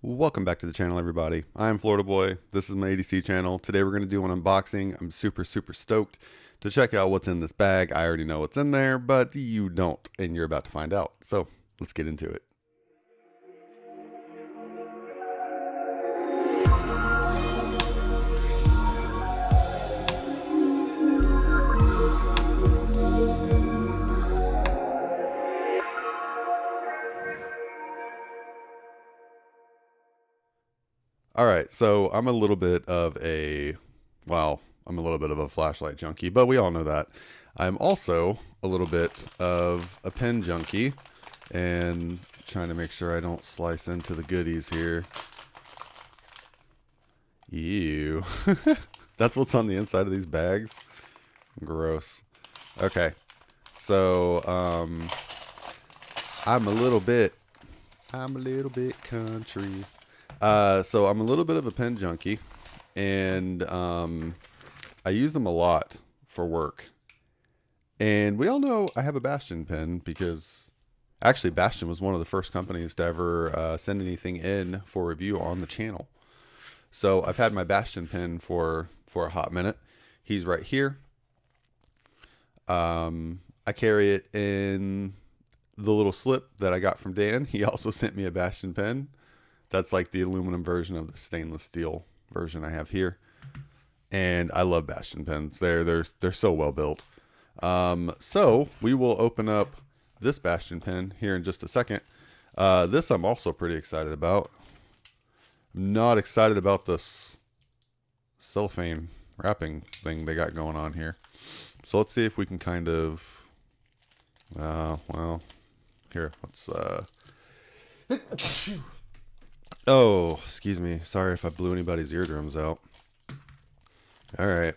Welcome back to the channel, everybody. I'm Florida Boy. This is my ADC channel. Today we're going to do an unboxing. I'm super stoked to check out what's in this bag. I already know what's in there, but you don't, and you're about to find out. So let's get into it. All right, so I'm a little bit of a, I'm a little bit of a flashlight junkie, but we all know that. I'm also a little bit of a pen junkie, and trying to make sure I don't slice into the goodies here. Ew. That's what's on the inside of these bags. Gross. Okay, so I'm a little bit country. So I'm a little bit of a pen junkie, and I use them a lot for work. And we all know I have a Bastion pen because actually Bastion was one of the first companies to ever send anything in for review on the channel. So I've had my Bastion pen for a hot minute. He's right here. I carry it in the little slip that I got from Dan. He also sent me a Bastion pen. That's like the aluminum version of the stainless steel version I have here. And I love Bastion pens. They're so well built. So we will open up this Bastion pen here in just a second. This I'm also pretty excited about. I'm not excited about this cellophane wrapping thing they got going on here. So let's see if we can kind of, well, here, let's, oh, excuse me. Sorry if I blew anybody's eardrums out. All right.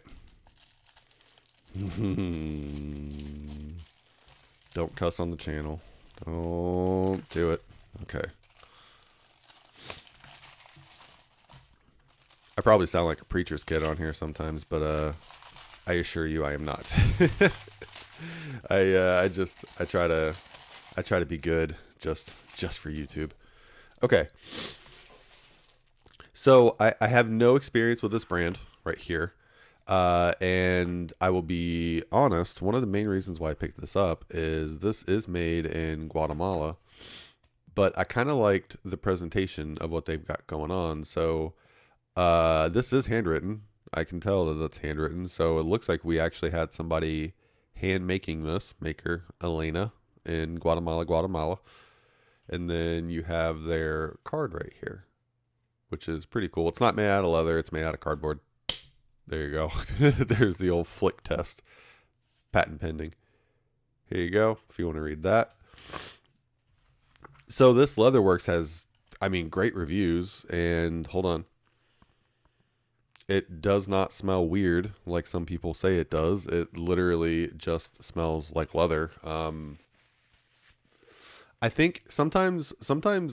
Don't cuss on the channel. Don't do it. Okay. I probably sound like a preacher's kid on here sometimes, but I assure you I am not. I try to be good just for YouTube. Okay. So I have no experience with this brand right here. And I will be honest, one of the main reasons why I picked this up is this is made in Guatemala, but I kind of liked the presentation of what they've got going on. So this is handwritten. I can tell that it's handwritten. So it looks like we actually had somebody hand making this, maker Elena in Guatemala. And then you have their card right here, which is pretty cool. It's not made out of leather. It's made out of cardboard. There you go. There's the old flick test. Patent pending. Here you go, if you want to read that. So this Leatherworks has, great reviews. And hold on. It does not smell weird like some people say it does. It literally just smells like leather. I think sometimes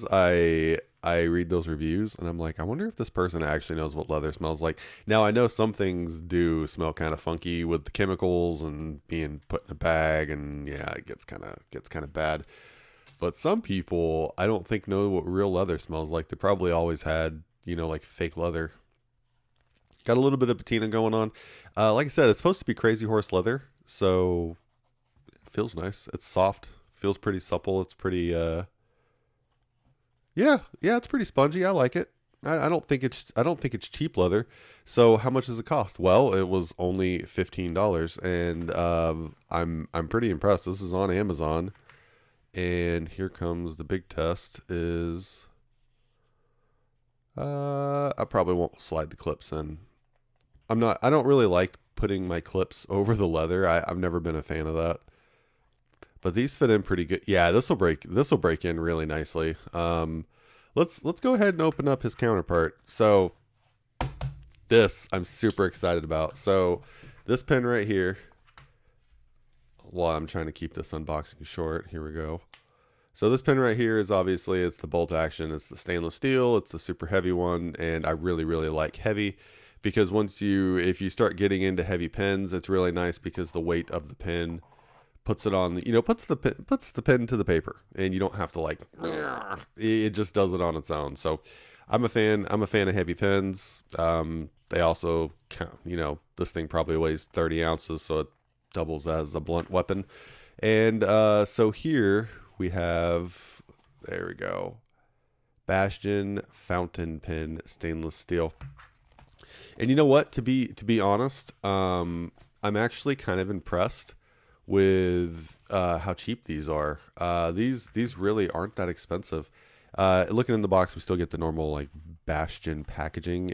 I read those reviews and I'm like, I wonder if this person actually knows what leather smells like. Now I know some things do smell kind of funky with the chemicals and being put in a bag, and yeah, it gets kind of bad. But some people I don't think know what real leather smells like. They probably always had, like fake leather. Got a little bit of patina going on. Like I said, it's supposed to be Crazy Horse leather, so it feels nice. It's soft. Feels pretty supple. It's pretty, yeah, it's pretty spongy. I like it. I don't think it's cheap leather. So how much does it cost? Well, it was only $15, and I'm pretty impressed. This is on Amazon, and here comes the big test. Is I probably won't slide the clips in. I don't really like putting my clips over the leather. I've never been a fan of that. But these fit in pretty good. Yeah, this will break in really nicely. Let's go ahead and open up his counterpart. So this I'm super excited about. So this pen right here, while I'm trying to keep this unboxing short, here we go. So this pen right here is obviously, it's the bolt action. It's the stainless steel. It's the super heavy one, and I really like heavy, because if you start getting into heavy pens, it's really nice because the weight of the pen puts it on, puts the pen to the paper, and you don't have to it just does it on its own. So I'm a fan of heavy pens. They also count, this thing probably weighs 30 ounces, so it doubles as a blunt weapon. And so here we have, there we go, Bastion fountain pen stainless steel. And you know what? To be honest, I'm actually kind of impressed with how cheap these are. These really aren't that expensive. Looking in the box, we still get the normal like Bastion packaging.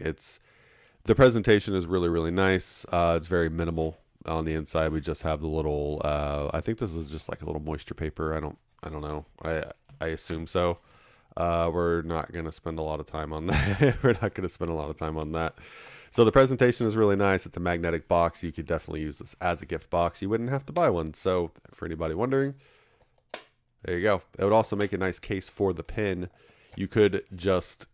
The presentation is really really nice. It's very minimal on the inside. We just have the little. I think this is just like a little moisture paper. I don't know. I assume so. We're not going to spend a lot of time on that. We're not going to spend a lot of time on that. So the presentation is really nice. It's a magnetic box. You could definitely use this as a gift box. You wouldn't have to buy one. So for anybody wondering, there you go. It would also make a nice case for the pen. You could just,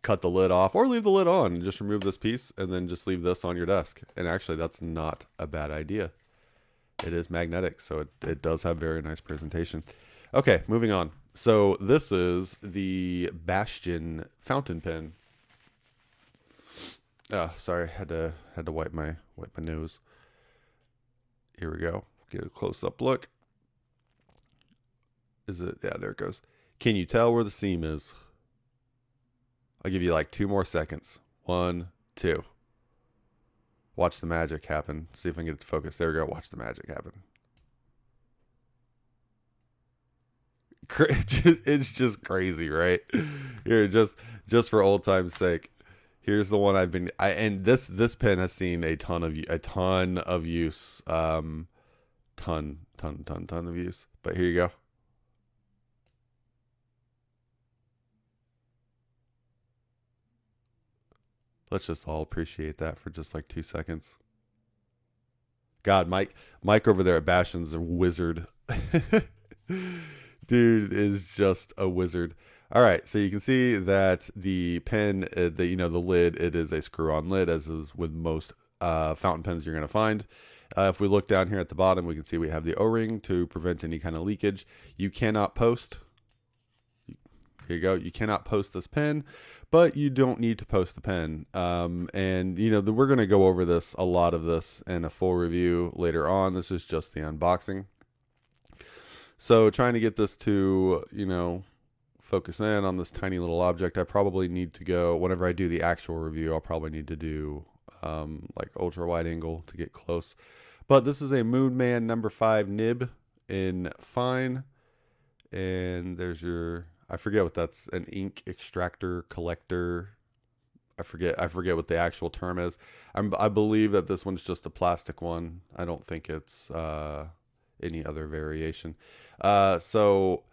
cut the lid off or leave the lid on and just remove this piece and then just leave this on your desk. And actually, that's not a bad idea. It is magnetic, so it does have very nice presentation. Okay, moving on. So this is the Bastion fountain pen. Oh, sorry, had to wipe my nose. Here we go. Get a close up look. Is it? Yeah, there it goes. Can you tell where the seam is? I'll give you like 2 more seconds. 1, 2. Watch the magic happen. See if I can get it to focus. There we go. Watch the magic happen. It's just crazy, right? Here, just for old time's sake. Here's the one and this pen has seen a ton of use, ton of use, ton of use. But here you go. Let's just all appreciate that for just like 2 seconds. God, Mike over there at Bastion's a wizard. Dude is just a wizard. All right, so you can see that the pen, the lid, it is a screw-on lid, as is with most fountain pens you're going to find. If we look down here at the bottom, we can see we have the O-ring to prevent any kind of leakage. You cannot post. Here you go. You cannot post this pen, but you don't need to post the pen. And we're going to go over a lot of this in a full review later on. This is just the unboxing. So trying to get this to, focus in on this tiny little object, I probably need to go, whenever I do the actual review, I'll probably need to do like ultra wide angle to get close. But this is a Moonman number 5 nib in fine. And there's I forget what that's, an ink extractor collector. I forget what the actual term is. I believe that this one's just a plastic one. I don't think it's any other variation. So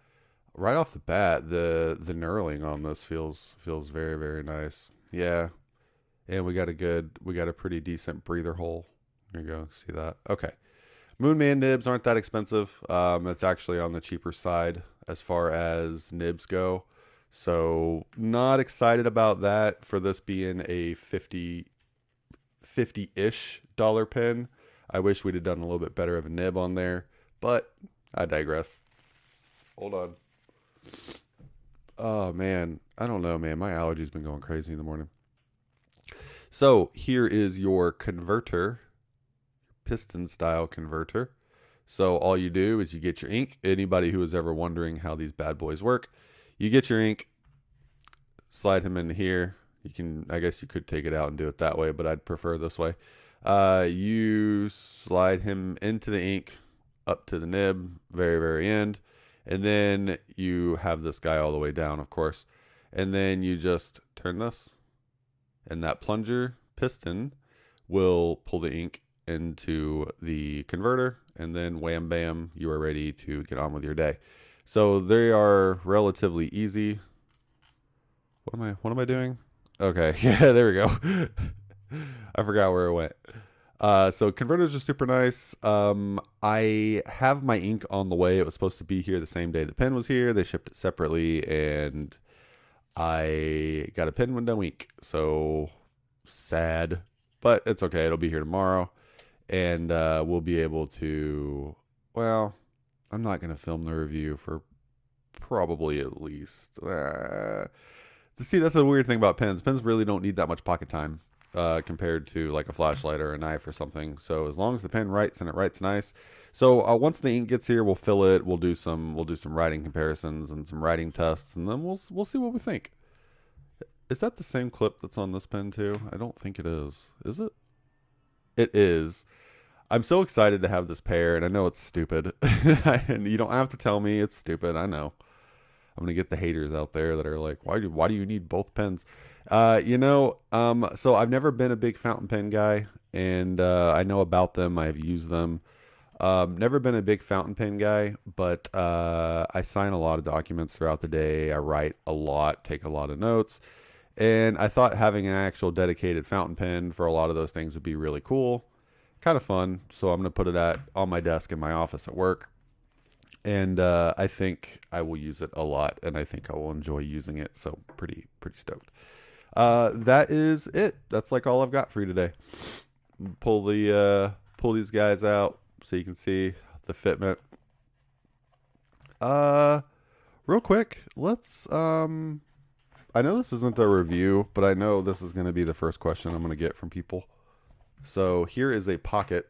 right off the bat, the knurling on this feels very very nice. Yeah, and we got a pretty decent breather hole. There you go, see that? Okay. Moonman nibs aren't that expensive. It's actually on the cheaper side as far as nibs go. So not excited about that for this being a $50-ish pen. I wish we'd have done a little bit better of a nib on there, but I digress. Hold on. Oh man, I don't know, man. My allergies been going crazy in the morning. So here is your converter, piston style converter. So all you do is you get your ink. Anybody who is ever wondering how these bad boys work, you get your ink, slide him into here. I guess you could take it out and do it that way, but I'd prefer this way. You slide him into the ink up to the nib, very, very end. And then you have this guy all the way down, of course. And then you just turn this, and that plunger piston will pull the ink into the converter, and then wham bam, you are ready to get on with your day. So they are relatively easy. What am I doing? Okay, yeah, there we go. I forgot where it went. So converters are super nice. I have my ink on the way. It was supposed to be here the same day the pen was here. They shipped it separately, and I got a pen window ink. So sad, but it's okay. It'll be here tomorrow, and we'll be able to. Well, I'm not gonna film the review for probably at least. See, that's a weird thing about pens. Pens really don't need that much pocket time compared to like a flashlight or a knife or something. So as long as the pen writes and it writes nice. So once the ink gets here, we'll fill it. We'll do some writing comparisons and some writing tests, and then we'll see what we think. Is that the same clip that's on this pen too? I don't think it is. Is it? It is. I'm so excited to have this pair, and I know it's stupid. And you don't have to tell me it's stupid. I know. I'm gonna get the haters out there that are like, why do you need both pens? So I've never been a big fountain pen guy, and I know about them. I've used them. Never been a big fountain pen guy, but I sign a lot of documents throughout the day. I write a lot, take a lot of notes, and I thought having an actual dedicated fountain pen for a lot of those things would be really cool, kind of fun. So I'm gonna put it on my desk in my office at work, and I think I will use it a lot, and I think I will enjoy using it. So pretty stoked. That is it. That's like all I've got for you today. Pull these guys out so you can see the fitment. Real quick, let's I know this isn't a review, but I know this is going to be the first question I'm going to get from people. So here is a pocket.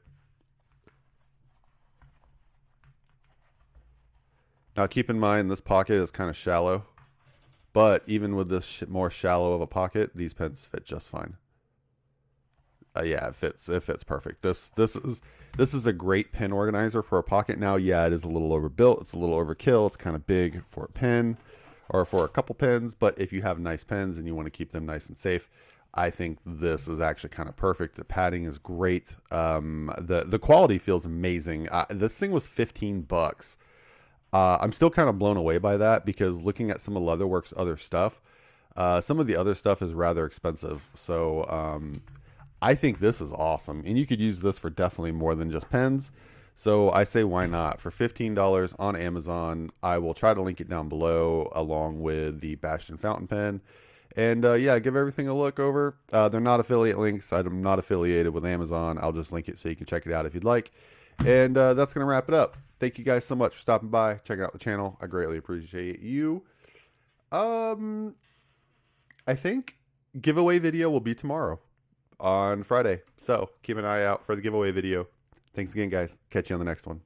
Now keep in mind this pocket is kind of shallow, but even with this more shallow of a pocket, these pens fit just fine. Yeah, it fits perfect. This is a great pen organizer for a pocket. Now, yeah, it is a little overbuilt. It's a little overkill. It's kind of big for a pen or for a couple pens. But if you have nice pens and you want to keep them nice and safe, I think this is actually kind of perfect. The padding is great. The quality feels amazing. This thing was $15. I'm still kind of blown away by that because looking at some of Leatherworks' other stuff, some of the other stuff is rather expensive. So I think this is awesome, and you could use this for definitely more than just pens. So I say why not? For $15 on Amazon, I will try to link it down below along with the Bastion fountain pen. And yeah, give everything a look over. They're not affiliate links. I'm not affiliated with Amazon. I'll just link it so you can check it out if you'd like. And that's going to wrap it up. Thank you guys so much for stopping by, checking out the channel. I greatly appreciate you. I think giveaway video will be tomorrow on Friday. So keep an eye out for the giveaway video. Thanks again, guys. Catch you on the next one.